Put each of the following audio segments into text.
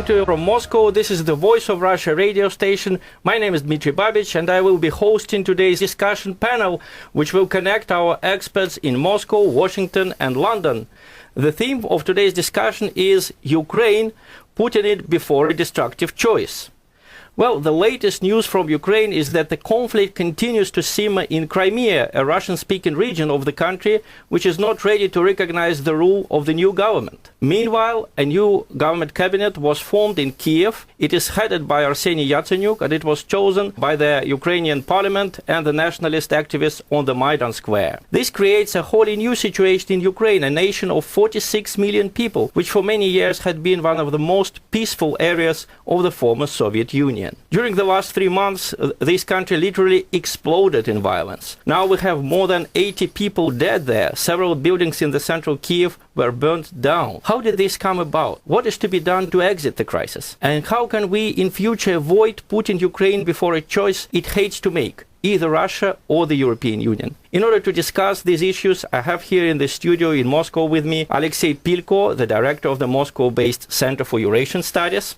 coming to you from Moscow. This is the Voice of Russia radio station. My name is Dmitry Babich, and I will be hosting today's discussion panel, which will connect our experts in Moscow, Washington, and London. The theme of today's discussion is Ukraine, putting it before a destructive choice. Well, the latest news from Ukraine is that the conflict continues to simmer in Crimea, a Russian-speaking region of the country, which is not ready to recognize the rule of the new government. Meanwhile, a new government cabinet was formed in Kiev. It is headed by Arseniy Yatsenyuk, and it was chosen by the Ukrainian parliament and the nationalist activists on the Maidan Square. This creates a wholly new situation in Ukraine, a nation of 46 million people, which for many years had been one of the most peaceful areas of the former Soviet Union. During the last 3 months, this country literally exploded in violence. Now we have more than 80 people dead there. Several buildings in the central Kiev were burnt down. How did this come about? What is to be done to exit the crisis? And how can we in future avoid putting Ukraine before a choice it hates to make, either Russia or the European Union? In order to discuss these issues, I have here in the studio in Moscow with me Alexei Pilko, the director of the Moscow-based Center for Eurasian Studies.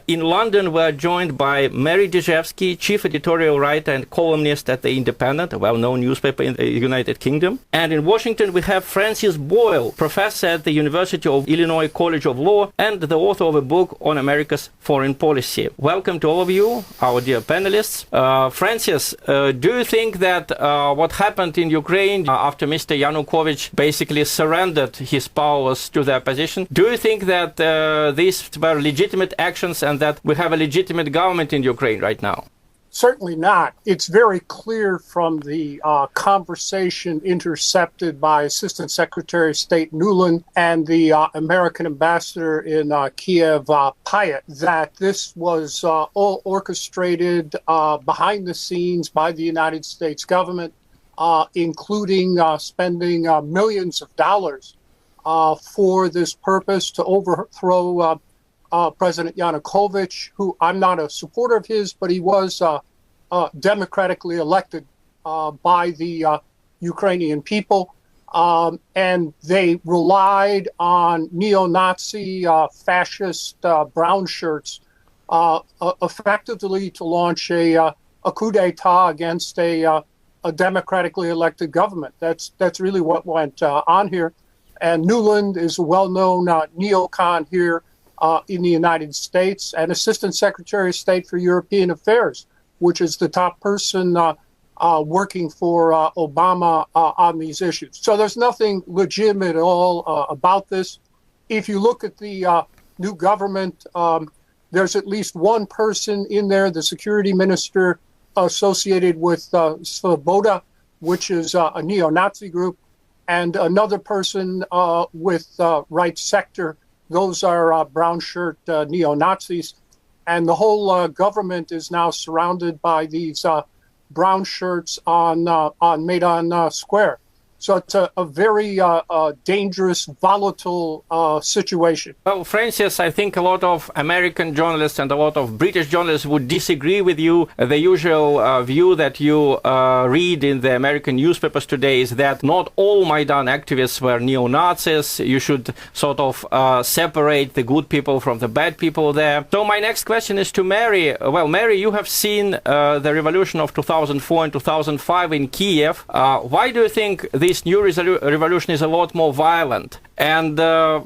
In London, we are joined by Mary Dejevsky, chief editorial writer and columnist at The Independent, a well-known newspaper in the United Kingdom. And in Washington, we have Francis Boyle, professor at the University of Illinois College of Law and the author of a book on America's foreign policy. Welcome to all of you, our dear panelists. Francis, do you think that what happened in Ukraine after Mr. Yanukovych basically surrendered his powers to the opposition, do you think that these were legitimate actions and that we have a legitimate government in Ukraine right now? Certainly not. It's very clear from the conversation intercepted by Assistant Secretary of State Nuland and the American ambassador in Kiev, Pyatt, that this was all orchestrated behind the scenes by the United States government, including spending millions of dollars for this purpose to overthrow President Yanukovych, who I'm not a supporter of his, but he was democratically elected by the Ukrainian people. And they relied on neo-Nazi fascist brown shirts effectively to launch a coup d'etat against a democratically elected government. That's really what went on here. And Nuland is a well-known neocon here in the United States, and Assistant Secretary of State for European Affairs, which is the top person working for Obama on these issues. So there's nothing legitimate at all about this. If you look at the new government, there's at least one person in there, the security minister associated with Svoboda, which is a neo-Nazi group, and another person with Right Sector. Those are brown shirt neo-Nazis. And the whole government is now surrounded by these brown shirts on Maidan Square. So it's a very dangerous, volatile situation. Well, Francis, I think a lot of American journalists and a lot of British journalists would disagree with you. The usual view that you read in the American newspapers today is that not all Maidan activists were neo-Nazis. You should sort of separate the good people from the bad people there. So my next question is to Mary. Well, Mary, you have seen the revolution of 2004 and 2005 in Kiev. Why do you think this new revolution is a lot more violent? And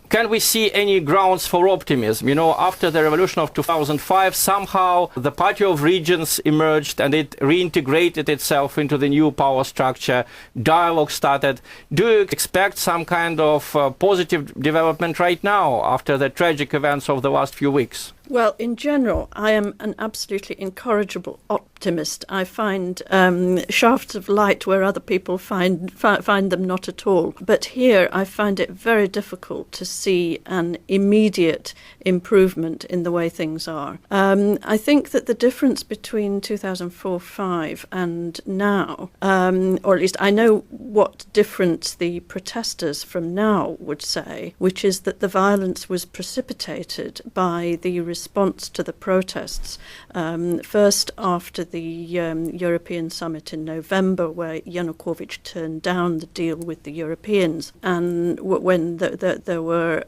can we see any grounds for optimism? You know, after the revolution of 2005, somehow the Party of Regions emerged and it reintegrated itself into the new power structure. Dialogue started. Do you expect some kind of positive development right now after the tragic events of the last few weeks? Well, in general, I am an absolutely incorrigible optimist. I find shafts of light where other people find them not at all. But here I find it very difficult to see an immediate improvement in the way things are. I think that the difference between 2004-05 and now, or at least I know what difference the protesters from now would say, which is that the violence was precipitated by the response to the protests, first after the European summit in November, where Yanukovych turned down the deal with the Europeans, and when there were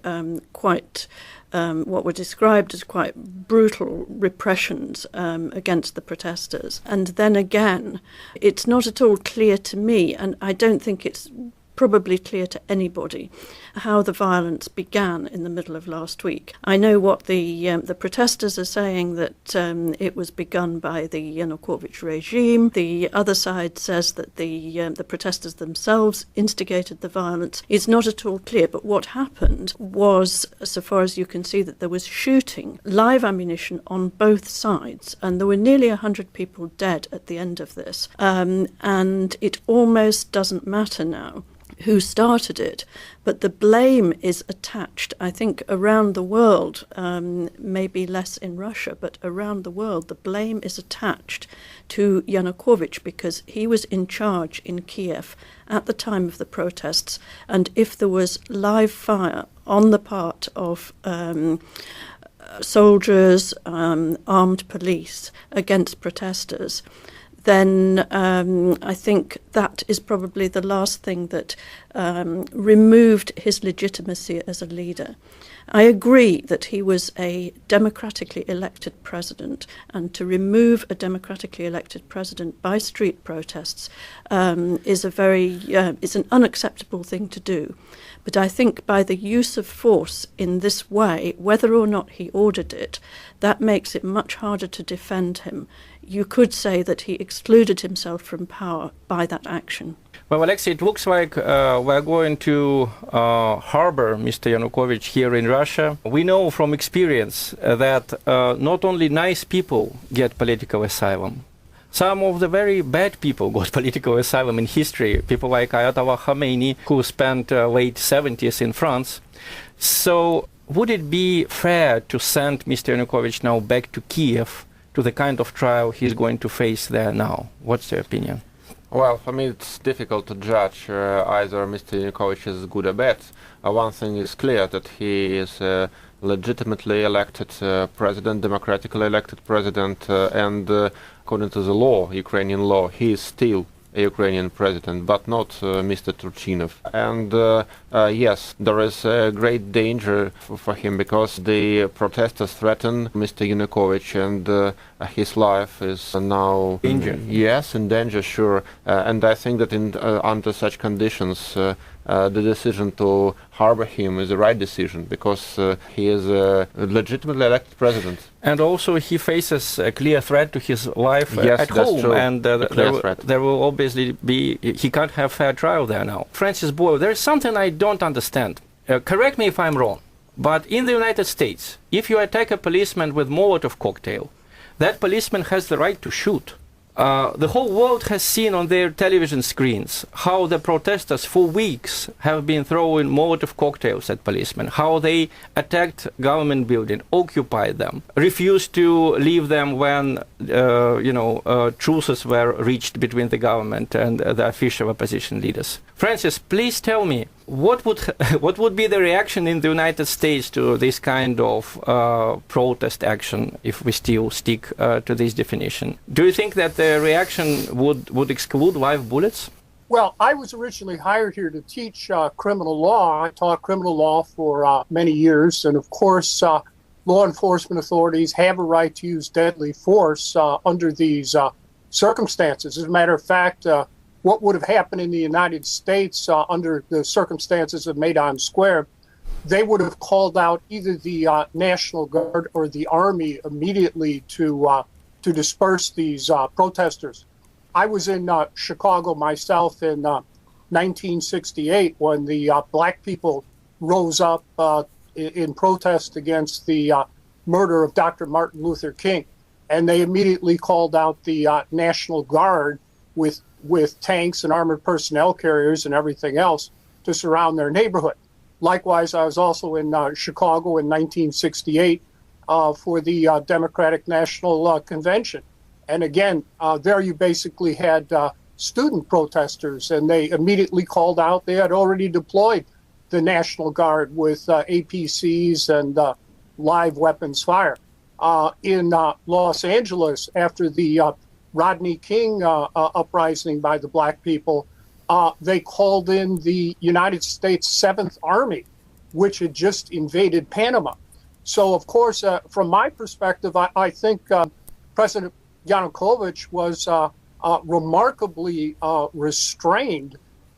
quite what were described as quite brutal repressions against the protesters. And then again, it's not at all clear to me, and I don't think it's probably clear to anybody, how the violence began in the middle of last week. I know what the protesters are saying, that it was begun by the Yanukovych regime. The other side says that the protesters themselves instigated the violence. It's not at all clear, but what happened was, so far as you can see, that there was shooting, live ammunition on both sides, and there were nearly 100 people dead at the end of this. And it almost doesn't matter now who started it, but the blame is attached, I think, around the world, maybe less in Russia, but around the world, the blame is attached to Yanukovych because he was in charge in Kiev at the time of the protests, and if there was live fire on the part of soldiers, armed police against protesters, then I think that is probably the last thing that removed his legitimacy as a leader. I agree that he was a democratically elected president, and to remove a democratically elected president by street protests is an unacceptable thing to do. But I think by the use of force in this way, whether or not he ordered it, that makes it much harder to defend him. You could say that he excluded himself from power by that action. Well, Alexei, it looks like we're going to harbor Mr. Yanukovych here in Russia. We know from experience that not only nice people get political asylum. Some of the very bad people got political asylum in history, people like Ayatollah Khomeini, who spent late 70s in France. So would it be fair to send Mr. Yanukovych now back to Kiev to the kind of trial he's going to face there now? What's your opinion? Well, for me it's difficult to judge either Mr. Yanukovych is good or bad. One thing is clear, that he is a legitimately elected president, democratically elected president, and according to the law, Ukrainian law, he is still a Ukrainian president, but not Mr. Turchinov. And yes, there is a great danger for him, because the protesters threaten Mr. Yanukovych, and his life is now in danger. Yes, in danger, sure. And I think that under such conditions, the decision to harbor him is the right decision, because he is a legitimately elected president. And also he faces a clear threat to his life at home. True. And there will obviously be, he can't have fair trial there now. Francis Boyle, there's something I don't understand. Correct me if I'm wrong, but in the United States, if you attack a policeman with Molotov cocktail, that policeman has the right to shoot. The whole world has seen on their television screens how the protesters for weeks have been throwing Molotov cocktails at policemen, how they attacked government buildings, occupied them, refused to leave them when, truces were reached between the government and the official opposition leaders. Francis, please tell me, what would be the reaction in the United States to this kind of protest action if we still stick to this definition? Do you think that the reaction would exclude live bullets? Well, I was originally hired here to teach criminal law. I taught criminal law for many years. And of course, law enforcement authorities have a right to use deadly force under these circumstances. As a matter of fact, what would have happened in the United States under the circumstances of Maidan Square, they would have called out either the National Guard or the Army immediately to disperse these protesters. I was in Chicago myself in 1968 when the black people rose up in protest against the murder of Dr. Martin Luther King. And they immediately called out the National Guard with tanks and armored personnel carriers and everything else to surround their neighborhood. Likewise, I was also in Chicago in 1968 for the Democratic National Convention. And again, there you basically had student protesters, and they immediately called out. They had already deployed the National Guard with APCs and live weapons fire. In Los Angeles, after the Rodney King uprising by the black people, they called in the United States 7th Army, which had just invaded Panama. So, of course, from my perspective, I think President Yanukovych was remarkably restrained,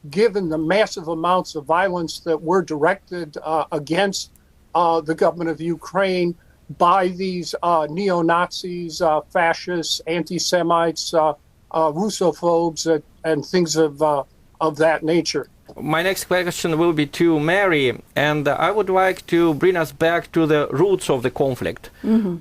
given the massive amounts of violence that were directed against the government of Ukraine by these neo-Nazis, fascists, anti-Semites, Russophobes, and things of that nature. My next question will be to Mary, and I would like to bring us back to the roots of the conflict.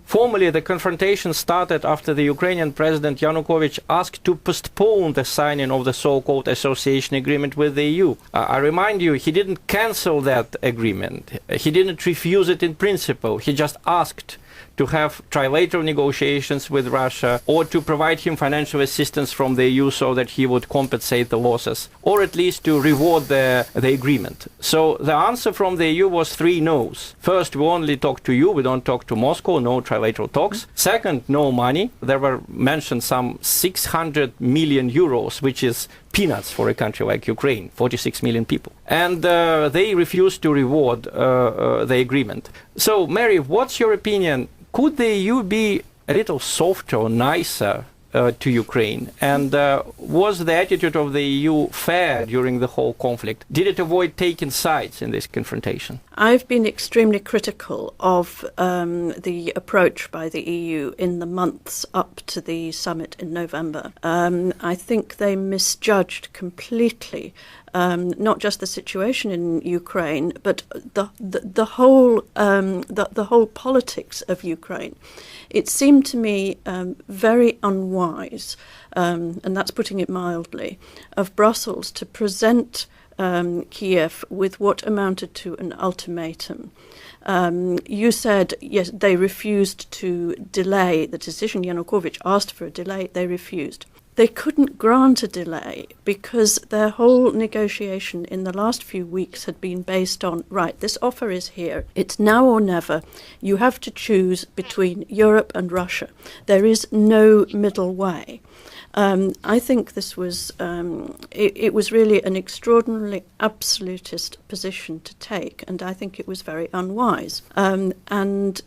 Formally, the confrontation started after the Ukrainian President Yanukovych asked to postpone the signing of the so-called association agreement with the EU. I remind you, he didn't cancel that agreement. He didn't refuse it in principle. He just asked to have trilateral negotiations with Russia, or to provide him financial assistance from the EU so that he would compensate the losses, or at least to reward the agreement. So the answer from the EU was 3 no's. First, we only talk to you, we don't talk to Moscow, no trilateral talks. Second, no money. There were mentioned some 600 million euros, which is peanuts for a country like Ukraine, 46 million people. And they refused to reward the agreement. So, Mary, what's your opinion? Could the EU be a little softer or nicer to Ukraine? And was the attitude of the EU fair during the whole conflict? Did it avoid taking sides in this confrontation? I've been extremely critical of the approach by the EU in the months up to the summit in November. I think they misjudged completely not just the situation in Ukraine, but the whole politics of Ukraine. It seemed to me very unwise, and that's putting it mildly, of Brussels to present Kiev with what amounted to an ultimatum. You said, yes, they refused to delay the decision. Yanukovych asked for a delay, they refused. They couldn't grant a delay because their whole negotiation in the last few weeks had been based on, right, this offer is here, it's now or never, you have to choose between Europe and Russia. There is no middle way. I think this was, it was really an extraordinarily absolutist position to take, and I think it was very unwise. And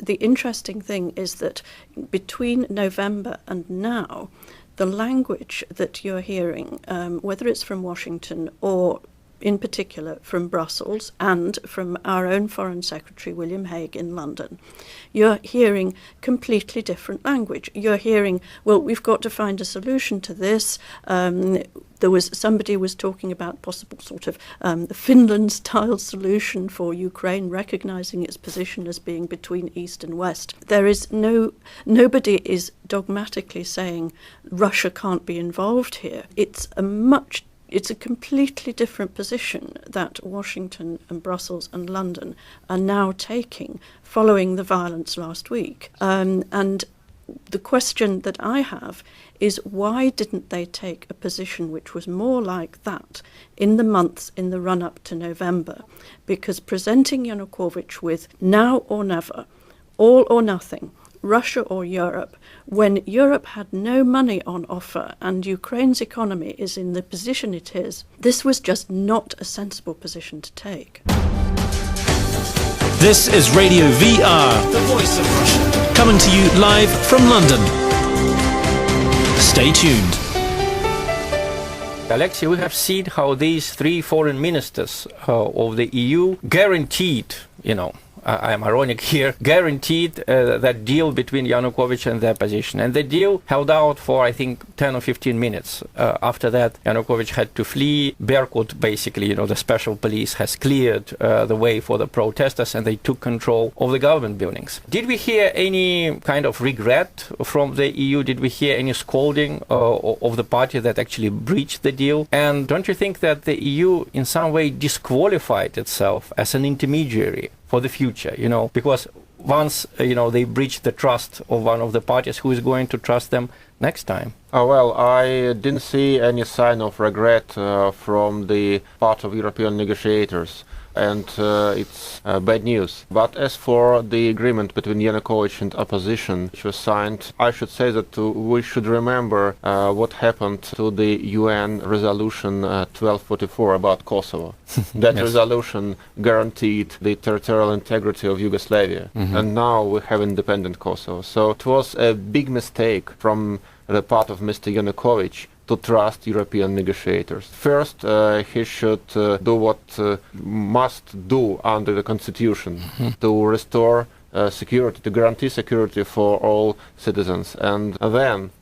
the interesting thing is that between November and now, the language that you're hearing, whether it's from Washington or in particular from Brussels and from our own Foreign Secretary William Hague in London, you're hearing completely different language. You're hearing, well, we've got to find a solution to this. Somebody was talking about possible sort of Finland-style solution for Ukraine, recognizing its position as being between East and West. There is nobody is dogmatically saying Russia can't be involved here. It's a completely different position that Washington and Brussels and London are now taking following the violence last week. And the question that I have is, why didn't they take a position which was more like that in the months in the run-up to November? Because presenting Yanukovych with now or never, all or nothing, Russia or Europe, when Europe had no money on offer and Ukraine's economy is in the position it is, this was just not a sensible position to take. This is Radio VR, the voice of Russia, coming to you live from London. Stay tuned. Alexei, we have seen how these 3 foreign ministers of the EU guaranteed, I am ironic here, guaranteed that deal between Yanukovych and the opposition. And the deal held out for, I think, 10 or 15 minutes. After that, Yanukovych had to flee. Berkut, basically, the special police has cleared the way for the protesters, and they took control of the government buildings. Did we hear any kind of regret from the EU? Did we hear any scolding of the party that actually breached the deal? And don't you think that the EU in some way disqualified itself as an intermediary for the future, because once, they breach the trust of one of the parties, who is going to trust them next time? Well, I didn't see any sign of regret from the part of European negotiators, and it's bad news. But as for the agreement between Yanukovych and opposition, which was signed, I should say that we should remember what happened to the UN resolution 1244 about Kosovo. That Yes. resolution guaranteed the territorial integrity of Yugoslavia, and now we have independent Kosovo. So it was a big mistake from the part of Mr. Yanukovych to trust European negotiators. First, he should do what must do under the constitution to restore security, to guarantee security for all citizens, and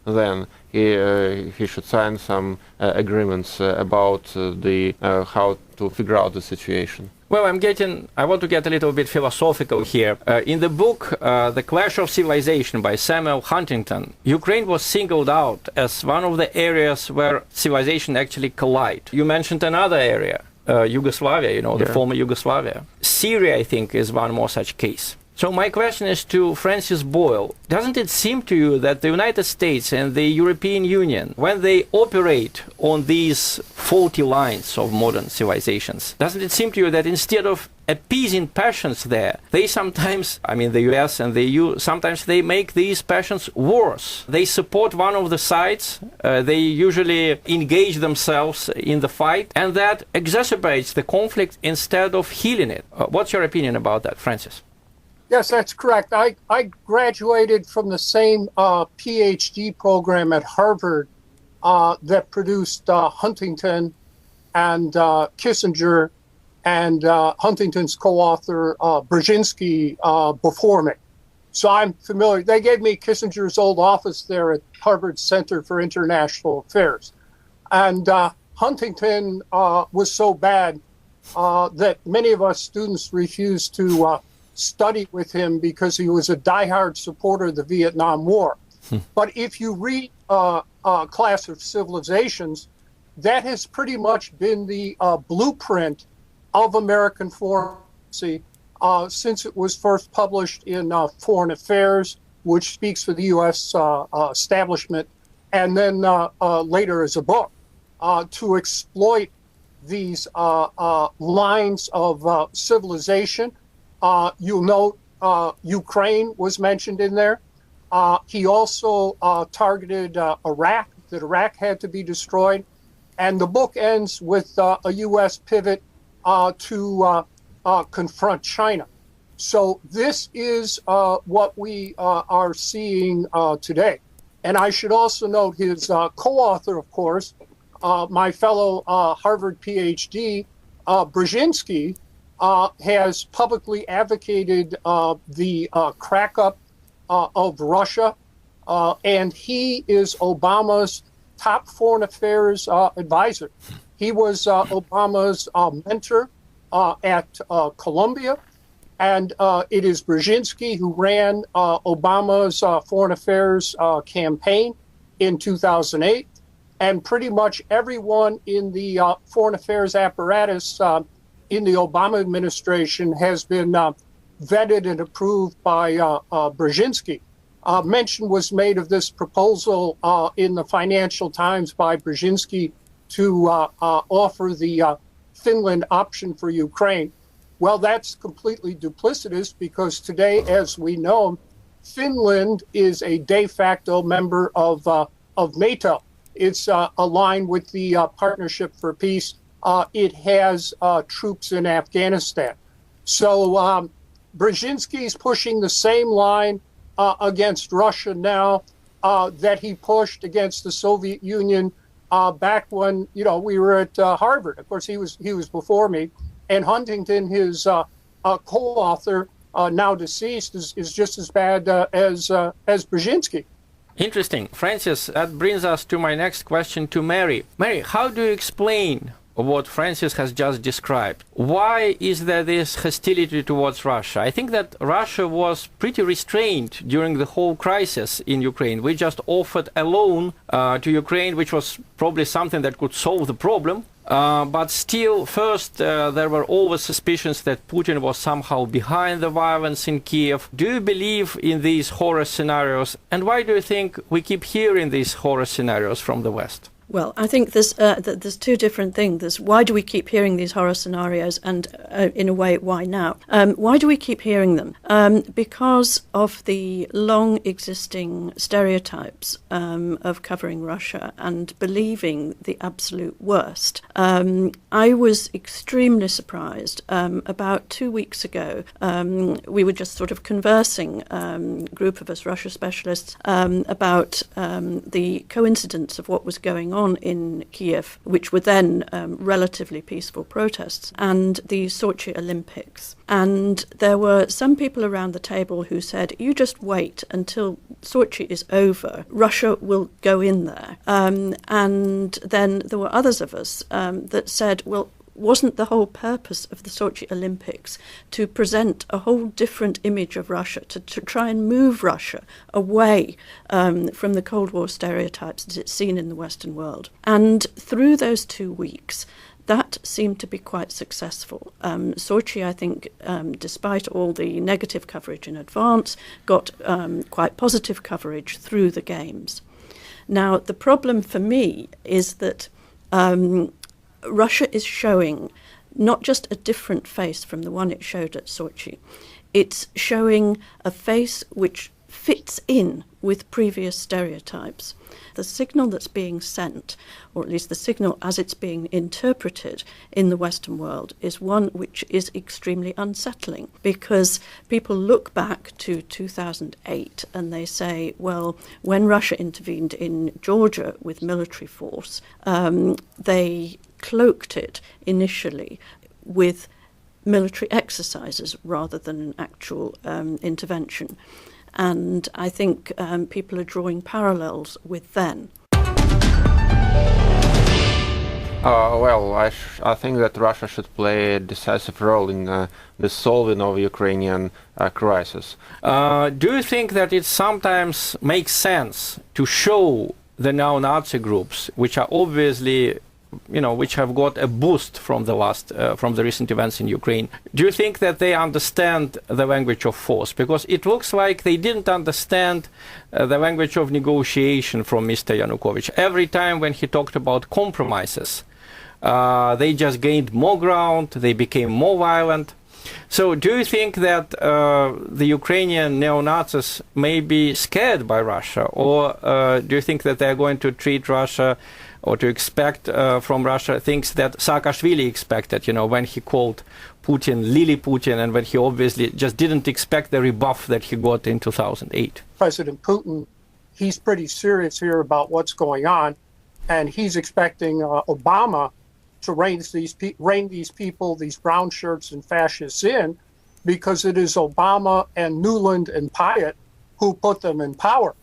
then he should sign some agreements about the how to figure out the situation. Well, I want to get a little bit philosophical here. In the book, The Clash of Civilization by Samuel Huntington, Ukraine was singled out as one of the areas where civilization actually collide. You mentioned another area, Yugoslavia, the former Yugoslavia. Syria, I think, is one more such case. So my question is to Francis Boyle. Doesn't it seem to you that the United States and the European Union, when they operate on these faulty lines of modern civilizations, doesn't it seem to you that instead of appeasing passions there, they sometimes, the US and the EU, sometimes they make these passions worse. They support one of the sides, they usually engage themselves in the fight, and that exacerbates the conflict instead of healing it. What's your opinion about that, Francis? Yes, that's correct. I graduated from the same PhD program at Harvard that produced Huntington and Kissinger and Huntington's co-author Brzezinski before me. So I'm familiar. They gave me Kissinger's old office there at Harvard Center for International Affairs. And Huntington was so bad that many of us students refused to study with him because he was a diehard supporter of the Vietnam War. But if you read Clash of Civilizations, that has pretty much been the blueprint of American foreign policy since it was first published in Foreign Affairs, which speaks for the U.S. Establishment, and then later as a book, to exploit these lines of civilization. You'll note Ukraine was mentioned in there. He also targeted Iraq, that Iraq had to be destroyed. And the book ends with a U.S. pivot to confront China. So this is what we are seeing today. And I should also note his co-author, of course, my fellow Harvard PhD, Brzezinski, has publicly advocated the crack-up of Russia, and he is Obama's top foreign affairs advisor. He was Obama's mentor at Columbia, and it is Brzezinski who ran Obama's foreign affairs campaign in 2008, and pretty much everyone in the foreign affairs apparatus in the Obama administration has been vetted and approved by Brzezinski. Mention was made of this proposal in the Financial Times by Brzezinski to offer the Finland option for Ukraine. Well, that's completely duplicitous because today, as we know, Finland is a de facto member of NATO. It's aligned with the Partnership for Peace. It has troops in Afghanistan. So Brzezinski is pushing the same line against Russia now that he pushed against the Soviet Union back when we were at Harvard. Of course, he was before me, and Huntington, his co-author, now deceased, is just as bad as Brzezinski. Interesting. Francis, that brings us to my next question to Mary. Mary, how do you explain what Francis has just described? Why is there this hostility towards Russia? I think that Russia was pretty restrained during the whole crisis in Ukraine. We just offered a loan to Ukraine, which was probably something that could solve the problem. But still, first, there were always suspicions that Putin was somehow behind the violence in Kiev. Do you believe in these horror scenarios? And why do you think we keep hearing these horror scenarios from the West? Well, I think there's two different things. There's why do we keep hearing these horror scenarios, and in a way, why now? Why do we keep hearing them? Because of the long existing stereotypes of covering Russia and believing the absolute worst. I was extremely surprised. About 2 weeks ago, we were just sort of conversing, group of us Russia specialists, about the coincidence of what was going on in Kiev, which were then relatively peaceful protests, and the Sochi Olympics. And there were some people around the table who said, you just wait until Sochi is over, Russia will go in there. And then there were others of us that said, well, wasn't the whole purpose of the Sochi Olympics to present a whole different image of Russia, to try and move Russia away from the Cold War stereotypes that it's seen in the Western world? And through those 2 weeks, that seemed to be quite successful. Sochi, I think, despite all the negative coverage in advance, got quite positive coverage through the Games. Now, the problem for me is that Russia is showing not just a different face from the one it showed at Sochi. It's showing a face which fits in with previous stereotypes. The signal that's being sent, or at least the signal as it's being interpreted in the Western world, is one which is extremely unsettling, because people look back to 2008 and they say, well, when Russia intervened in Georgia with military force, they cloaked it initially with military exercises rather than an actual intervention. And I think people are drawing parallels with then. Well, I think that Russia should play a decisive role in the solving of Ukrainian crisis. Do you think that it sometimes makes sense to show the neo-Nazi groups, which are obviously, which have got a boost from the recent events in Ukraine? Do you think that they understand the language of force? Because it looks like they didn't understand the language of negotiation from Mr. Yanukovych. Every time when he talked about compromises, they just gained more ground, they became more violent. So do you think that the Ukrainian neo-Nazis may be scared by Russia, or do you think that they're going to treat Russia or to expect from Russia things that Saakashvili expected, when he called Putin Lily Putin, and when he obviously just didn't expect the rebuff that he got in 2008? President Putin, he's pretty serious here about what's going on, and he's expecting Obama to rein these people, these brown shirts and fascists in, because it is Obama and Nuland and Pyatt who put them in power.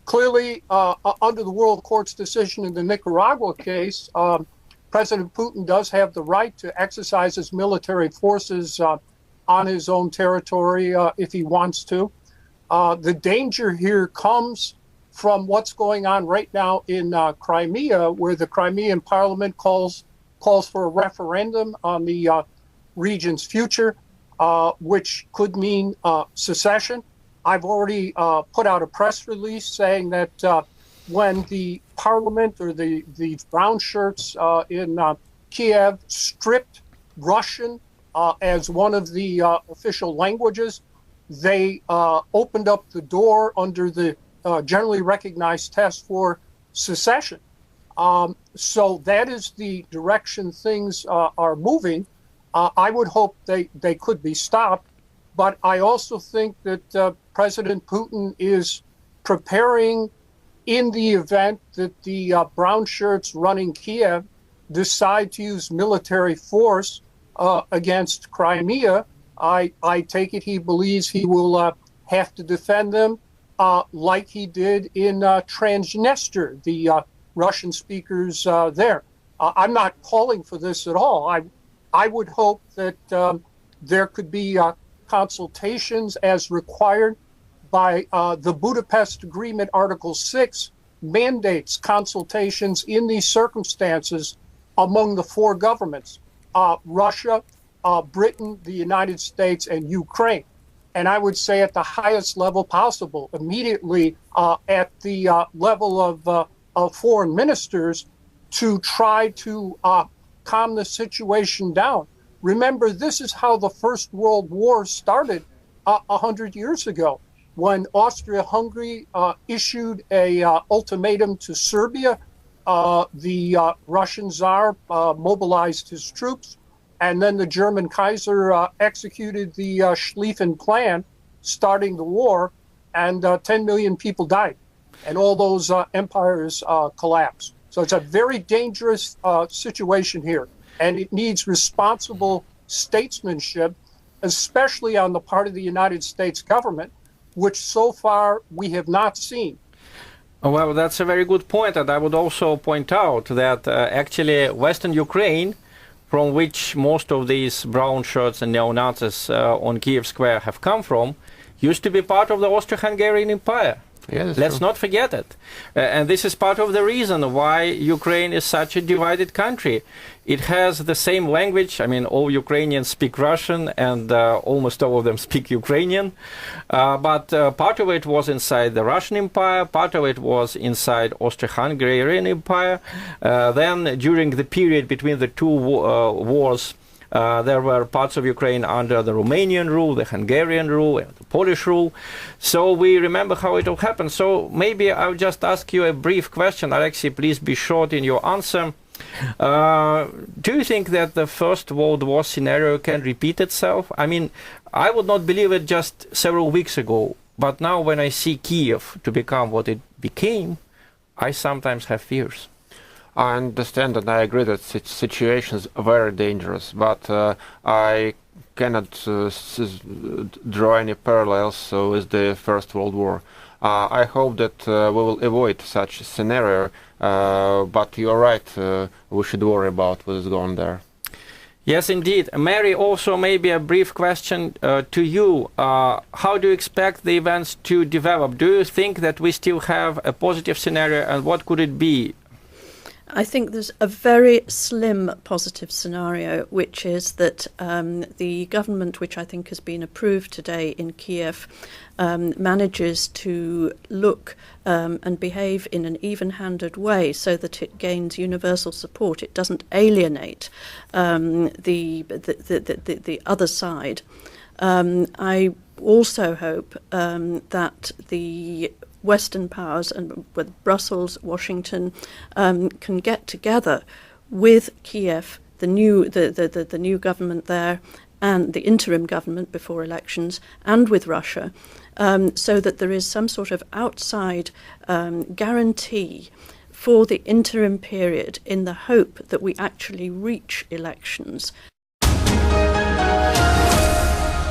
Clearly, under the World Court's decision in the Nicaragua case, President Putin does have the right to exercise his military forces on his own territory if he wants to. The danger here comes from what's going on right now in Crimea, where the Crimean parliament calls for a referendum on the region's future, which could mean secession. I've already put out a press release saying that when the parliament or the brown shirts in Kiev stripped Russian as one of the official languages, they opened up the door under the generally recognized test for secession. So that is the direction things are moving. I would hope they could be stopped, but I also think that President Putin is preparing, in the event that the brown shirts running Kiev decide to use military force against Crimea. I take it he believes he will have to defend them like he did in Transnistria, the Russian speakers there. I'm not calling for this at all. I would hope that there could be consultations as required by the Budapest Agreement, Article 6, mandates consultations in these circumstances among the four governments, Russia, Britain, the United States, and Ukraine. And I would say at the highest level possible, immediately at the level of foreign ministers, to try to calm the situation down. Remember, this is how the First World War started 100 years ago, when Austria-Hungary issued a ultimatum to Serbia. The Russian Tsar mobilized his troops, and then the German Kaiser executed the Schlieffen Plan, starting the war, and 10 million people died, and all those empires collapsed. So it's a very dangerous situation here, and it needs responsible statesmanship, especially on the part of the United States government, which so far we have not seen. Well, that's a very good point, and I would also point out that actually Western Ukraine, from which most of these brown shirts and neo-Nazis on Kiev Square have come from, used to be part of the Austro-Hungarian Empire. Yeah, Let's true. not forget it. And this is part of the reason why Ukraine is such a divided country. It has the same language. I mean, all Ukrainians speak Russian, and almost all of them speak Ukrainian. But part of it was inside the Russian Empire, part of it was inside Austro-Hungarian Empire. Then, during the period between the two wars, there were parts of Ukraine under the Romanian rule, the Hungarian rule, and the Polish rule. So we remember how it all happened. So maybe I'll just ask you a brief question. Alexei, please be short in your answer. Do you think that the First World War scenario can repeat itself? I mean, I would not believe it just several weeks ago, but now when I see Kiev to become what it became, I sometimes have fears. I understand and I agree that situation is very dangerous, but I cannot draw any parallels with the First World War. I hope that we will avoid such a scenario, but you're right, we should worry about what is going there. Yes, indeed. Mary, also maybe a brief question to you. How do you expect the events to develop? Do you think that we still have a positive scenario, and what could it be? I think there's a very slim positive scenario, which is that the government, which I think has been approved today in Kiev, manages to look and behave in an even-handed way so that it gains universal support. It doesn't alienate the other side. I also hope that the Western powers, and with Brussels, Washington, can get together with Kiev, the new government there, and the interim government before elections, and with Russia, so that there is some sort of outside guarantee for the interim period, in the hope that we actually reach elections.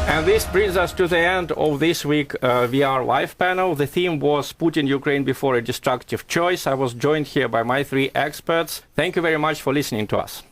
And this brings us to the end of this week VR live panel. The theme was Putin Ukraine before a destructive choice. I was joined here by my three experts. Thank you very much for listening to us.